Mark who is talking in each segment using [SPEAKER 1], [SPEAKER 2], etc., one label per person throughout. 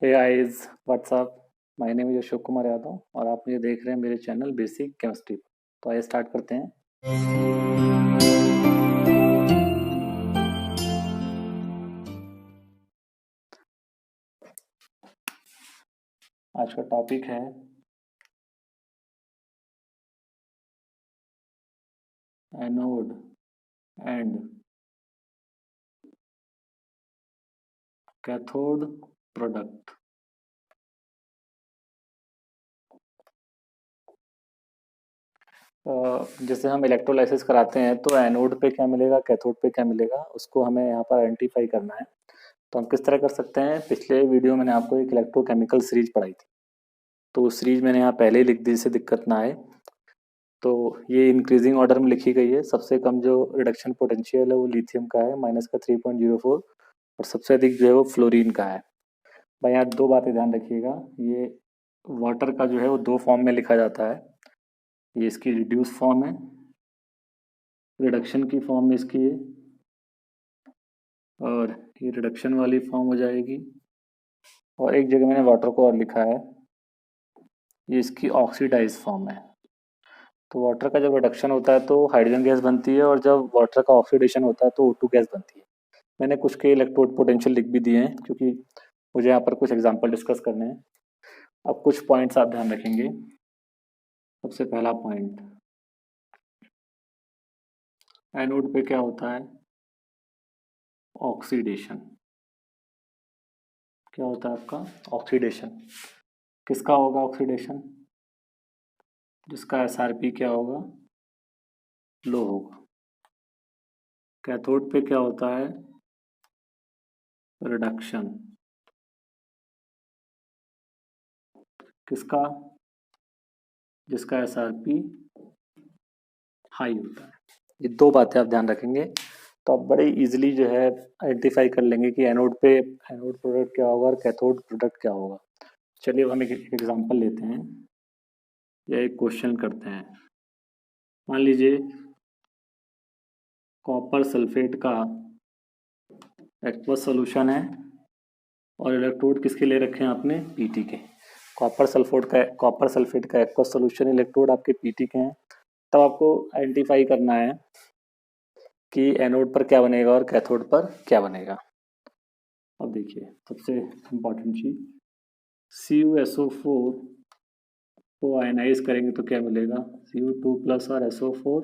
[SPEAKER 1] Hey guys, what's up. My name is Ashok Kumar Yadav और आप मुझे देख रहे हैं मेरे चैनल बेसिक केमिस्ट्री। तो आइए स्टार्ट करते हैं। आज का टॉपिक है एनोड एंड कैथोड प्रोडक्ट। जैसे हम इलेक्ट्रोलाइसिस कराते हैं तो एनोड पे क्या मिलेगा, कैथोड पे क्या मिलेगा, उसको हमें यहाँ पर आइडेंटिफाई करना है। तो हम किस तरह कर सकते हैं, पिछले वीडियो मैंने आपको एक इलेक्ट्रोकेमिकल सीरीज पढ़ाई थी, तो उस सीरीज मैंने यहाँ पहले ही लिख दी, इससे दिक्कत ना आए। तो ये इंक्रीजिंग ऑर्डर में लिखी गई है। सबसे कम जो रिडक्शन पोटेंशियल है वो लिथियम का है, माइनस का 3.04, और सबसे अधिक जो है वो फ्लोरीन का है। भाई यहाँ दो बातें ध्यान रखिएगा, ये वाटर का जो है वो दो फॉर्म में लिखा जाता है। ये इसकी रिड्यूस फॉर्म है, रिडक्शन की फॉर्म में इसकी है, और ये रिडक्शन वाली फॉर्म हो जाएगी। और एक जगह मैंने वाटर को और लिखा है, ये इसकी ऑक्सीडाइज फॉर्म है। तो वाटर का जब रिडक्शन होता है तो हाइड्रोजन गैस बनती है, और जब वाटर का ऑक्सीडेशन होता है तो O2 गैस बनती है। मैंने कुछ के इलेक्ट्रोड पोटेंशियल लिख भी दिए हैं, क्योंकि मुझे यहाँ पर कुछ एग्जांपल डिस्कस करने हैं। अब कुछ पॉइंट्स आप ध्यान रखेंगे। सबसे पहला पॉइंट, एनोड पे क्या होता है, ऑक्सीडेशन। क्या होता है आपका, ऑक्सीडेशन। किसका होगा ऑक्सीडेशन, जिसका SRP क्या होगा, लो होगा। कैथोड पे क्या होता है, रिडक्शन। किसका, जिसका SRP हाई होता है। ये दो बातें आप ध्यान रखेंगे तो आप बड़े इजीली जो है आइडेंटिफाई कर लेंगे कि एनोड पे एनोड प्रोडक्ट क्या होगा और कैथोड प्रोडक्ट क्या होगा। चलिए अब हम एक एग्जांपल लेते हैं या एक क्वेश्चन करते हैं। मान लीजिए कॉपर सल्फेट का एक्वस सॉल्यूशन है और इलेक्ट्रोड किसके ले रखे हैं आपने, पीटी के। कॉपर सल्फेट का एक्वस सॉल्यूशन, इलेक्ट्रोड आपके पीटी के हैं। तब आपको आइडेंटिफाई करना है कि एनोड पर क्या बनेगा और कैथोड पर क्या बनेगा। अब देखिए सबसे इम्पॉर्टेंट चीज, CuSO4 को आयनाइज करेंगे तो क्या मिलेगा, Cu2 प्लस और SO4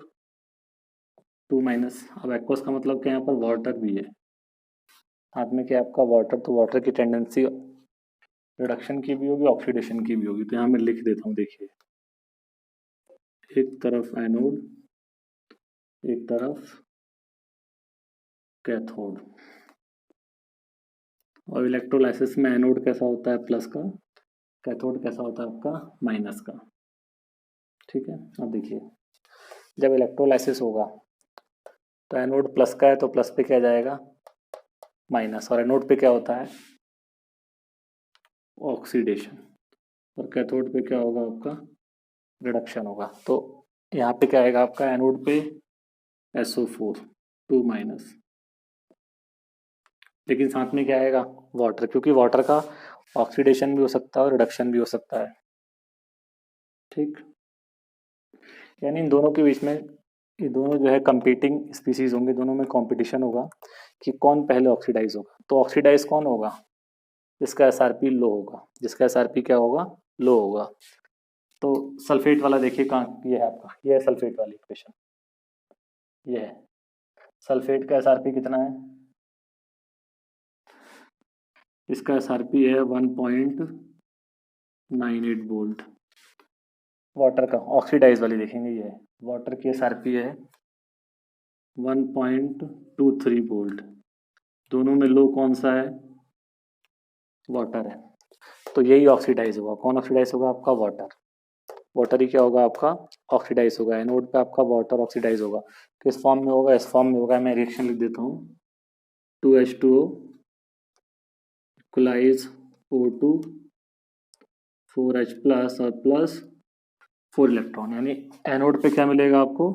[SPEAKER 1] 2 माइनस। अब एक्वस का मतलब क्या, यहाँ पर वाटर भी है, हाथ में क्या आपका वाटर, तो वाटर की टेंडेंसी रिडक्शन की भी होगी, ऑक्सीडेशन की भी होगी। तो यहाँ मैं लिख देता हूँ, देखिए एक तरफ एनोड, एक तरफ कैथोड। और इलेक्ट्रोलाइसिस में एनोड कैसा होता है, प्लस का, कैथोड कैसा होता है आपका, माइनस का। ठीक है, अब देखिए जब इलेक्ट्रोलाइसिस होगा तो एनोड प्लस का है तो प्लस पे क्या जाएगा, माइनस, और एनोड पे क्या होता है, ऑक्सीडेशन, और कैथोड पे क्या होगा आपका, रिडक्शन होगा। तो यहाँ पे क्या आएगा आपका, एनोड पे SO4 2 माइनस, लेकिन साथ में क्या आएगा, वाटर, क्योंकि वाटर का ऑक्सीडेशन भी हो सकता है और रिडक्शन भी हो सकता है। ठीक, यानी इन दोनों के बीच में, ये दोनों जो है कंपीटिंग स्पीसीज होंगे, दोनों में कंपटीशन होगा कि कौन पहले ऑक्सीडाइज होगा। तो ऑक्सीडाइज कौन होगा, जिसका SRP लो होगा, जिसका SRP क्या होगा, लो होगा। तो सल्फेट वाला देखिए कहाँ, ये है आपका, ये है सल्फेट वाली इक्वेशन, ये है सल्फेट का SRP कितना है, इसका SRP है 1.98 वोल्ट। वाटर का ऑक्सीडाइज वाली देखेंगे, ये है वाटर की SRP है 1.23 वोल्ट। दोनों में लो कौन सा है, वाटर है। तो यही ऑक्सीडाइज होगा, कौन ऑक्सीडाइज होगा आपका, वाटर। वाटर ही क्या होगा आपका, ऑक्सीडाइज होगा। एनोड पे आपका वाटर ऑक्सीडाइज होगा। किस फॉर्म में होगा, इस फॉर्म में होगा। मैं रिएक्शन लिख देता हूँ, 2H2O equalize O2 4H plus और प्लस 4 इलेक्ट्रॉन, यानी एनोड पे क्या मिलेगा आपको,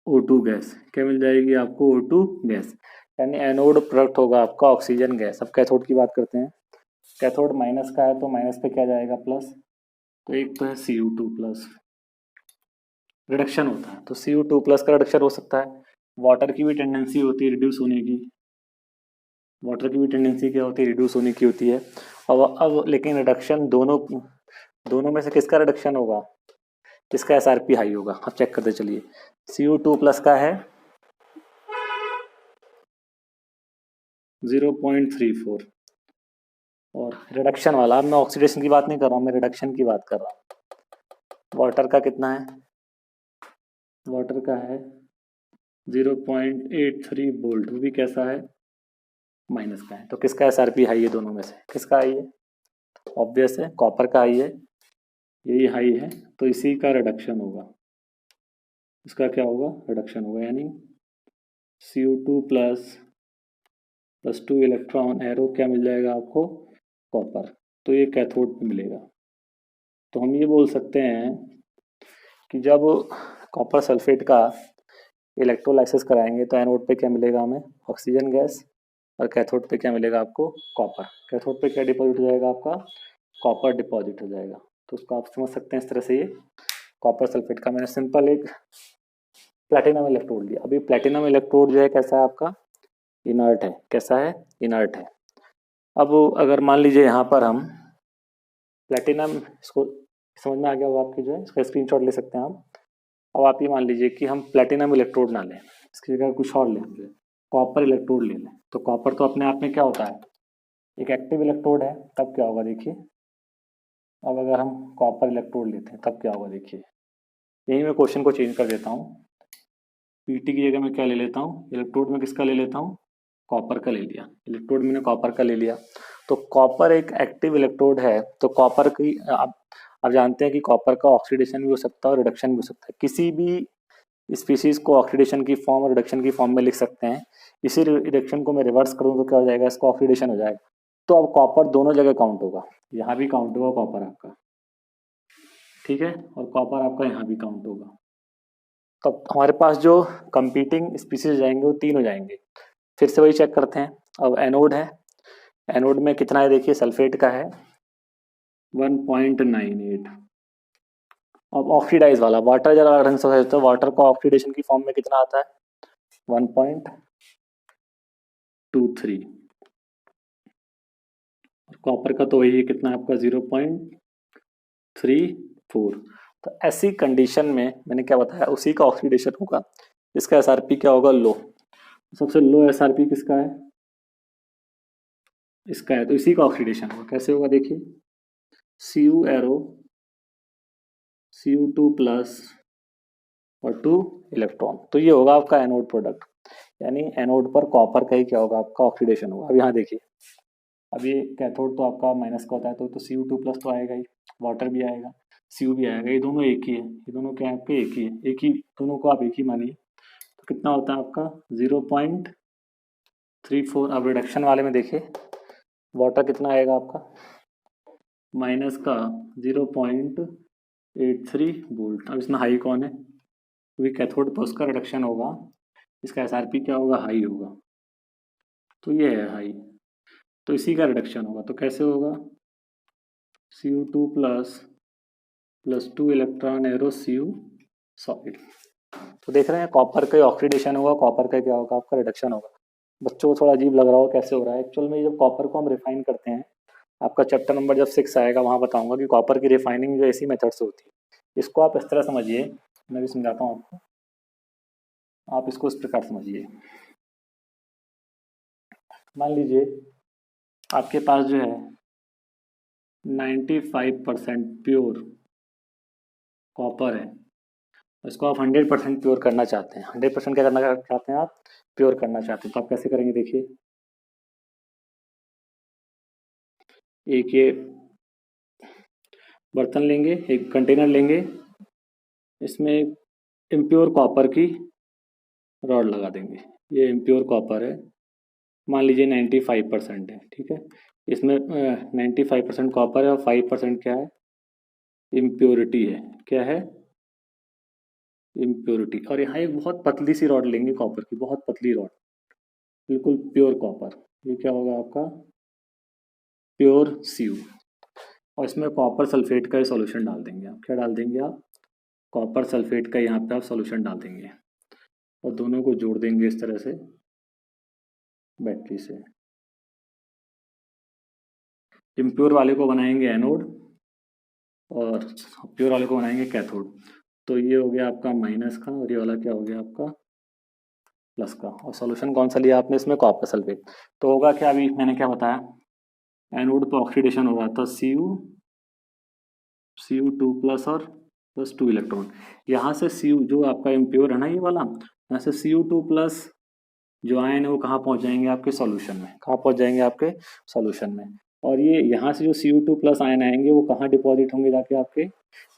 [SPEAKER 1] O2 गैस। क्या मिल जाएगी आपको, O2 गैस, यानी एनोड प्रोडक्ट होगा आपका ऑक्सीजन गैस। अब कैथोड की बात करते हैं। कैथोड माइनस का है तो माइनस पे क्या जाएगा प्लस, तो एक तो है Cu2 प्लस, रिडक्शन होता है तो Cu2 प्लस का रिडक्शन हो सकता है। वाटर की भी टेंडेंसी होती है रिड्यूस होने की, वाटर की भी टेंडेंसी क्या होती है, रिड्यूस होने की होती है। अब लेकिन रिडक्शन दोनों में से किसका रिडक्शन होगा, किसका एसआरपी हाई होगा, अब चेक करते चलिए। Cu2 प्लस का है 0.34 और रिडक्शन वाला, अब मैं ऑक्सीडेशन की बात नहीं कर रहा हूँ, मैं रिडक्शन की बात कर रहा हूँ। वाटर का कितना है, वाटर का है 0.83 वोल्ट, वो भी कैसा है, माइनस का है। तो किसका एसआरपी हाई है दोनों में से, किसका हाई है, ऑब्वियस है कॉपर का हाई है, यही हाई है तो इसी का रिडक्शन होगा, इसका क्या होगा, रिडक्शन होगा, यानी Cu2 प्लस 2 इलेक्ट्रॉन एरो क्या मिल जाएगा आपको, कॉपर, तो ये कैथोड पे मिलेगा। तो हम ये बोल सकते हैं कि जब कॉपर सल्फेट का इलेक्ट्रोलाइसिस कराएंगे तो एनोड पे क्या मिलेगा हमें, ऑक्सीजन गैस, और कैथोड पे क्या मिलेगा आपको, कॉपर। कैथोड पे क्या डिपॉजिट हो जाएगा आपका, कॉपर डिपॉजिट हो जाएगा। तो उसको आप समझ सकते हैं इस तरह से, ये कॉपर सल्फेट का मैंने सिंपल एक प्लैटिनम इलेक्ट्रोड लिया। अभी प्लैटिनम इलेक्ट्रोड जो है कैसा है आपका, इनर्ट है, कैसा है, इनर्ट है। अब अगर मान लीजिए यहाँ पर हम प्लैटिनम, इसको समझ में आ गया होगा आपकी जो है, इसका स्क्रीनशॉट ले सकते हैं हम। अब आप ये मान लीजिए कि हम प्लैटिनम इलेक्ट्रोड ना लें, इसकी जगह कुछ और लें, जो कॉपर इलेक्ट्रोड ले लें। तो कॉपर तो अपने आप में क्या होता है, एक एक्टिव इलेक्ट्रोड है, तब क्या होगा देखिए। अब अगर हम कॉपर इलेक्ट्रोड लेते हैं तब क्या होगा देखिए, यही मैं क्वेश्चन को चेंज कर देता हूँ। पीटी की जगह मैं क्या ले लेता हूँ, इलेक्ट्रोड में किसका ले लेता हूँ, कॉपर का ले लिया, इलेक्ट्रोड मैंने कॉपर का ले लिया। तो कॉपर एक एक्टिव इलेक्ट्रोड है, तो कॉपर की आप जानते हैं कि कॉपर का ऑक्सीडेशन भी हो सकता है और रिडक्शन भी हो सकता है। किसी भी स्पीशीज को ऑक्सीडेशन की फॉर्म और रिडक्शन की फॉर्म में लिख सकते हैं। इसी रिडक्शन को मैं रिवर्स करूँ तो क्या हो जाएगा, इसका ऑक्सीडेशन हो जाएगा। तो अब कॉपर दोनों जगह काउंट होगा, यहाँ भी काउंट होगा कॉपर आपका, ठीक है, और कॉपर आपका यहाँ भी काउंट होगा। तब हमारे पास जो कंपीटिंग स्पीसीज जाएंगे वो 3 हो जाएंगे। फिर से वही चेक करते हैं। अब एनोड है, एनोड में कितना है देखिए, सल्फेट का है 1.98। अब ऑक्सीडाइज वाला वाटर जरा ढंग से, तो वाटर का ऑक्सीडेशन की फॉर्म में कितना आता है 1.23, कॉपर का तो वही है, कितना आपका 0.34। तो ऐसी कंडीशन में मैंने क्या बताया, उसी का ऑक्सीडेशन होगा, इसका एसआरपी क्या होगा, लो। सबसे लो एसआरपी किसका है, इसका है, तो इसी का ऑक्सीडेशन होगा। कैसे होगा देखिए, Cu एरो Cu2 प्लस और 2 इलेक्ट्रॉन, तो ये होगा आपका एनोड प्रोडक्ट, यानी एनोड पर कॉपर का ही क्या होगा, आपका ऑक्सीडेशन होगा। अब यहाँ देखिए, अब ये कैथोड तो आपका माइनस का होता है, तो Cu2 प्लस तो आएगा ही, वाटर भी आएगा, Cu भी आएगा, ये दोनों एक ही है, ये दोनों क्या है आपके, एक ही है, एक ही, दोनों को आप एक ही मानिए। तो कितना होता है आपका 0.34। अब रिडक्शन वाले में देखिए, वाटर कितना आएगा आपका, माइनस का 0.83 वोल्ट। अब इसमें हाई कौन है, क्योंकि कैथोड पर उसका रिडक्शन होगा, इसका एसआरपी क्या होगा, हाई होगा, तो ये है हाई, तो इसी का रिडक्शन होगा। तो कैसे होगा, Cu2 plus 2 electron arrow Cu solid. तो देख रहे हैं, कॉपर का ऑक्सीडेशन होगा, कॉपर का क्या होगा, आपका रिडक्शन होगा। बच्चों को थोड़ा अजीब लग रहा हो कैसे हो रहा है, एक्चुअल में जब कॉपर को हम रिफाइन करते हैं, आपका चैप्टर नंबर जब 6 आएगा वहाँ बताऊंगा कि कॉपर की रिफाइनिंग जो ऐसी मेथड से होती है। इसको आप इस तरह समझिए, मैं भी समझाता हूँ आपको, आप इसको इस प्रकार समझिए। मान लीजिए आपके पास जो है 95% प्योर कॉपर है, इसको आप 100% प्योर करना चाहते हैं। 100% क्या करना चाहते हैं आप, प्योर करना चाहते हैं। तो आप कैसे करेंगे देखिए, एक ये बर्तन लेंगे, एक कंटेनर लेंगे, इसमें इम्प्योर कॉपर की रॉड लगा देंगे। ये इम्प्योर कॉपर है, मान लीजिए 95% है, ठीक है। इसमें 95% कॉपर है और 5% क्या है, इम्प्योरिटी है। क्या है, इम्प्योरिटी। और यहाँ एक बहुत पतली सी रॉड लेंगे कॉपर की, बहुत पतली रॉड, बिल्कुल प्योर कॉपर। ये क्या होगा आपका प्योर Cu, और इसमें कॉपर सल्फेट का सॉल्यूशन डाल देंगे आप। क्या डाल देंगे आप? कॉपर सल्फेट का यहाँ पे आप सॉल्यूशन डाल देंगे और दोनों को जोड़ देंगे इस तरह से बैटरी से। इम्प्योर वाले को बनाएंगे एनोड और प्योर वाले को बनाएंगे कैथोड। तो ये हो गया आपका माइनस का और ये वाला क्या हो गया आपका प्लस का। और सॉल्यूशन कौन सा लिया आपने इसमें? Copper sulphate. तो होगा क्या, अभी मैंने क्या बताया, एनोड पे ऑक्सीडेशन हो रहा था Cu2 प्लस और प्लस 2 इलेक्ट्रॉन। यहाँ से Cu जो आपका इम्प्योर है ना ये वाला, यहाँ से Cu2 प्लस जो आयन है वो कहाँ पहुँच जाएंगे आपके सॉल्यूशन में, कहाँ पहुँच जाएंगे आपके सॉल्यूशन में। और ये यहाँ से जो Cu2 प्लस आयन आएंगे वो कहाँ डिपॉजिट होंगे जाके आपके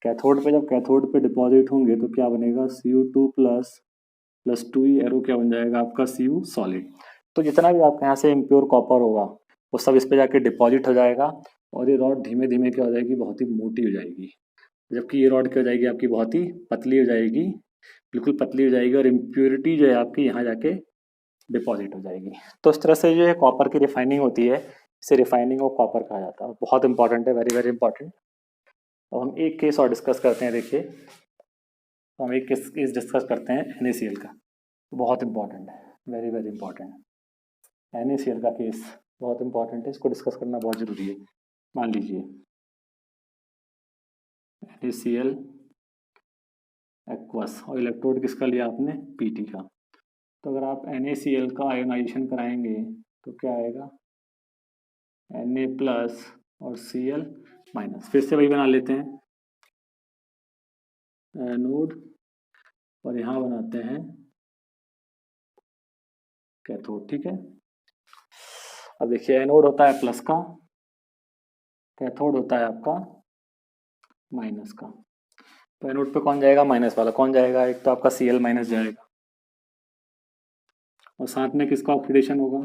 [SPEAKER 1] कैथोड पे। जब कैथोड पे डिपॉजिट होंगे तो क्या बनेगा, Cu2 प्लस प्लस 2 एरो क्या बन जाएगा आपका Cu सॉलिड। तो जितना भी आपके यहाँ से इम्प्योर कॉपर होगा वो सब इस पे जाके डिपॉजिट हो जाएगा और ये रॉड धीमे धीमे क्या हो जाएगी, बहुत ही मोटी हो जाएगी। जबकि ये रॉड क्या हो जाएगी आपकी, बहुत ही पतली हो जाएगी, बिल्कुल पतली हो जाएगी और इम्प्योरिटी जो है आपकी यहाँ जाके डिपॉजिट हो जाएगी। तो इस तरह से जो है कॉपर की रिफाइनिंग होती है, इसे रिफाइनिंग ऑफ कॉपर कहा जाता है। बहुत इंपॉर्टेंट है, वेरी वेरी इंपॉर्टेंट। अब हम एक केस और डिस्कस करते हैं। देखिए हम एक केस डिस्कस करते हैं NaCl का, बहुत इंपॉर्टेंट है, वेरी वेरी इंपॉर्टेंट। NaCl का केस बहुत इंपॉर्टेंट है, इसको डिस्कस करना बहुत ज़रूरी है। मान लीजिए NaCl एक्वस और इलेक्ट्रोड किसका लिया आपने, Pt का। तो अगर आप NaCl का आयोनाइजेशन कराएंगे तो क्या आएगा, Na प्लस और Cl माइनस। फिर से वही बना लेते हैं, एनोड और यहाँ बनाते हैं कैथोड, ठीक है। अब देखिए एनोड होता है प्लस का, कैथोड होता है आपका माइनस का। तो एनोड पे कौन जाएगा, माइनस वाला कौन जाएगा, एक तो आपका Cl माइनस जाएगा और साथ में किसका ऑक्सीडेशन होगा,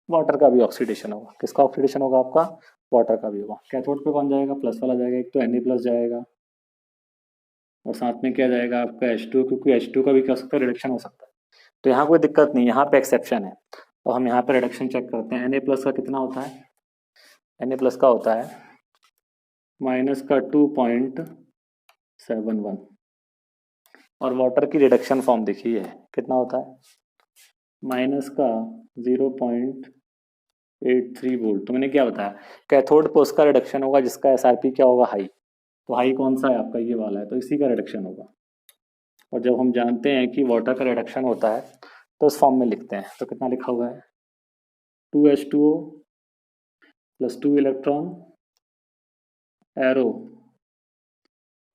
[SPEAKER 1] वाटर का भी ऑक्सीडेशन होगा। किसका ऑक्सीडेशन होगा आपका, वाटर का भी होगा। कैथोड पे कौन जाएगा, प्लस वाला जाएगा, एक तो Na प्लस जाएगा और साथ में क्या जाएगा आपका H2, क्योंकि H2 का भी क्या हो सकता है, रिडक्शन हो सकता है। तो यहाँ कोई दिक्कत नहीं, यहाँ पे एक्सेप्शन है। तो हम यहाँ पे रिडक्शन चेक करते हैं। Na प्लस का कितना होता है, Na प्लस का होता है माइनस का 2.71 और वाटर की रिडक्शन फॉर्म देखिए कितना होता है, माइनस का 0.83 वोल्ट। तो मैंने क्या बताया, कैथोड पे उसका रिडक्शन होगा जिसका SRP क्या होगा, हाई। तो हाई कौन सा है आपका, ये वाला है, तो इसी का रिडक्शन होगा। और जब हम जानते हैं कि वाटर का रिडक्शन होता है तो इस फॉर्म में लिखते हैं। तो कितना लिखा हुआ है, 2H2O plus 2 electron arrow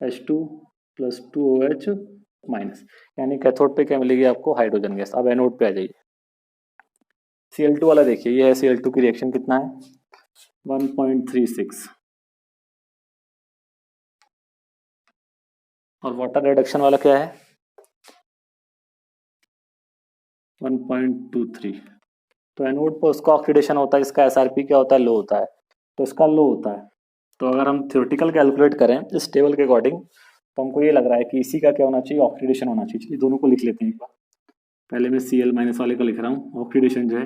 [SPEAKER 1] H2 plus 2OH minus, यानी कैथोड पे क्या मिलेगी आपको, हाइड्रोजन गैस। अब एनोड पे आ जाइए, Cl2 वाला देखिए, ये है Cl2 की रिएक्शन कितना है, 1.36 और वाटर रिडक्शन वाला क्या है 1.23। तो एनोड पर उसका ऑक्सीडेशन होता है, इसका SRP क्या होता है, लो होता है, तो इसका लो होता है। तो अगर हम थ्योरेटिकल कैलकुलेट करें इस टेबल के अकॉर्डिंग तो हमको ये लग रहा है कि इसी का क्या होना चाहिए, ऑक्सीडेशन होना चाहिए। चलिए दोनों को लिख लेते हैं एक बार। पहले मैं Cl माइनस वाले का लिख रहा हूँ। ऑक्सीडेशन जो है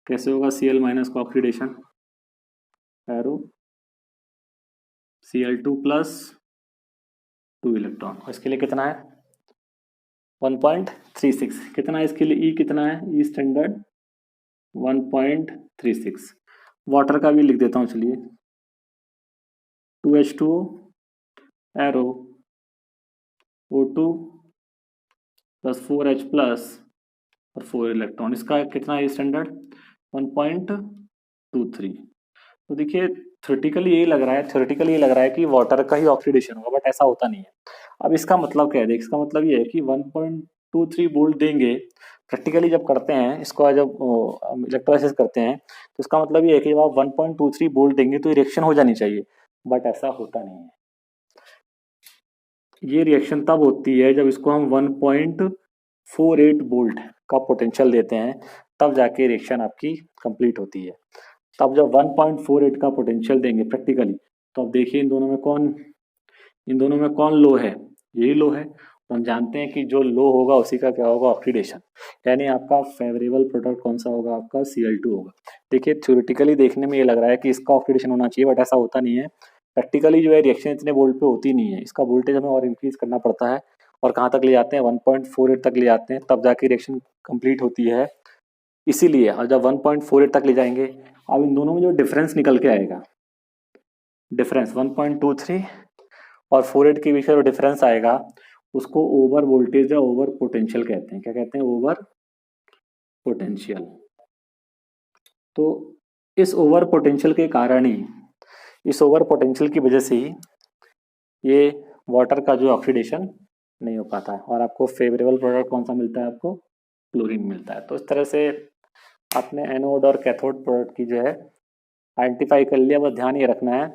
[SPEAKER 1] कैसे होगा, Cl माइनस का oxidation arrow Cl2 plus 2 electron, और इसके लिए कितना है 1.36। कितना है इसके लिए, E कितना है, E स्टैंडर्ड 1.36। वाटर का भी लिख देता हूँ, चलिए 2H2O arrow O2 plus 4H plus और 4 इलेक्ट्रॉन, इसका कितना है स्टैंडर्ड 1.23। तो देखिए थ्योरेटिकली यही लग रहा है कि वाटर का ही ऑक्सीडेशन होगा, बट ऐसा होता नहीं है। अब इसका मतलब क्या है, इसका मतलब ये है कि 1.23 वोल्ट देंगे, प्रैक्टिकली जब करते हैं इसको, जब इलेक्ट्रोलाइसिस करते हैं तो इसका मतलब ये है कि जब आप 1.23 वोल्ट देंगे तो रिएक्शन हो जानी चाहिए, बट ऐसा होता नहीं है। ये रिएक्शन तब होती है जब इसको हम 1.48 वोल्ट का पोटेंशियल देते हैं, तब जाके रिएक्शन आपकी कंप्लीट होती है। तब जब 1.48 का पोटेंशियल देंगे प्रैक्टिकली, तो अब देखिए इन दोनों में कौन लो है, यही लो है। तो हम जानते हैं कि जो लो होगा उसी का क्या होगा, ऑक्सीडेशन, यानी आपका फेवरेबल प्रोडक्ट कौन सा होगा, आपका Cl2 होगा। देखिए थ्योरेटिकली देखने में ये लग रहा है कि इसका ऑक्सीडेशन होना चाहिए, बट ऐसा होता नहीं है। प्रैक्टिकली जो है रिएक्शन इतने वोल्ट पे होती नहीं है, इसका वोल्टेज हमें और इंक्रीज करना पड़ता है, और कहाँ तक ले जाते हैं, 1.48 तक ले जाते हैं, तब जाके रिएक्शन कंप्लीट होती है। इसीलिए और जब 1.48 तक ले जाएंगे, अब इन दोनों में जो डिफरेंस निकल के आएगा, डिफरेंस 1.23 और 48 के बीच का जो डिफरेंस आएगा, उसको ओवर वोल्टेज या ओवर पोटेंशियल कहते हैं। क्या कहते हैं, ओवर पोटेंशियल। तो इस ओवर पोटेंशियल के कारण ही, इस ओवर पोटेंशियल की वजह से ही ये वाटर का जो ऑक्सीडेशन नहीं हो पाता है, और आपको फेवरेबल प्रोडक्ट कौन सा मिलता है, आपको क्लोरीन मिलता है। तो इस तरह से आपने एनोड और कैथोड प्रोडक्ट की जो है आइडेंटिफाई कर लिया। बस ध्यान ये रखना है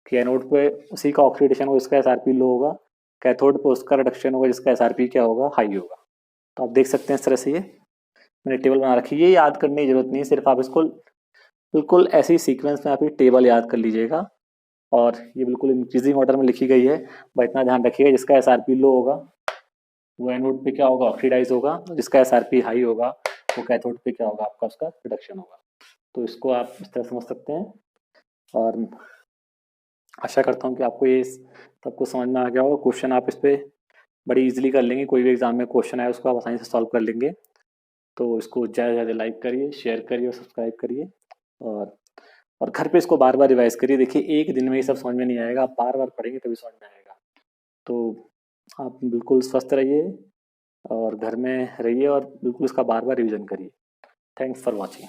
[SPEAKER 1] कि एनोड पे उसी का ऑक्सीडेशन होगा जिसका SRP लो होगा, कैथोड पे उसका रिडक्शन होगा जिसका SRP क्या होगा, हाई होगा। तो आप देख सकते हैं इस तरह से ये मैंने टेबल बना रखी है। ये याद करने की जरूरत नहीं है, सिर्फ आप इसको बिल्कुल ऐसी सीक्वेंस में आप ये टेबल याद कर लीजिएगा, और ये बिल्कुल इंक्रीजिंग ऑर्डर में लिखी गई है। बस इतना ध्यान रखिएगा, जिसका SRP लो होगा वो एनोड पे क्या होगा, ऑक्सीडाइज होगा, जिसका SRP हाई होगा वो कैथोड पे क्या होगा, आपका उसका रिडक्शन होगा। तो इसको आप इस तरह समझ सकते हैं, और आशा करता हूँ कि आपको ये सबको समझ में आ गया होगा। क्वेश्चन आप इस पर बड़ी इजीली कर लेंगे, कोई भी एग्जाम में क्वेश्चन आए उसको आप आसानी से सॉल्व कर लेंगे। तो इसको ज़्यादा से ज़्यादा लाइक करिए, शेयर करिए और सब्सक्राइब करिए, और घर पे इसको बार बार रिवाइज करिए। देखिए एक दिन में ये सब समझ में नहीं आएगा, आप बार बार पढ़ेंगे तभी समझ में आएगा। तो आप बिल्कुल स्वस्थ रहिए और घर में रहिए, और बिल्कुल इसका बार बार रिविजन करिए। Thanks for watching.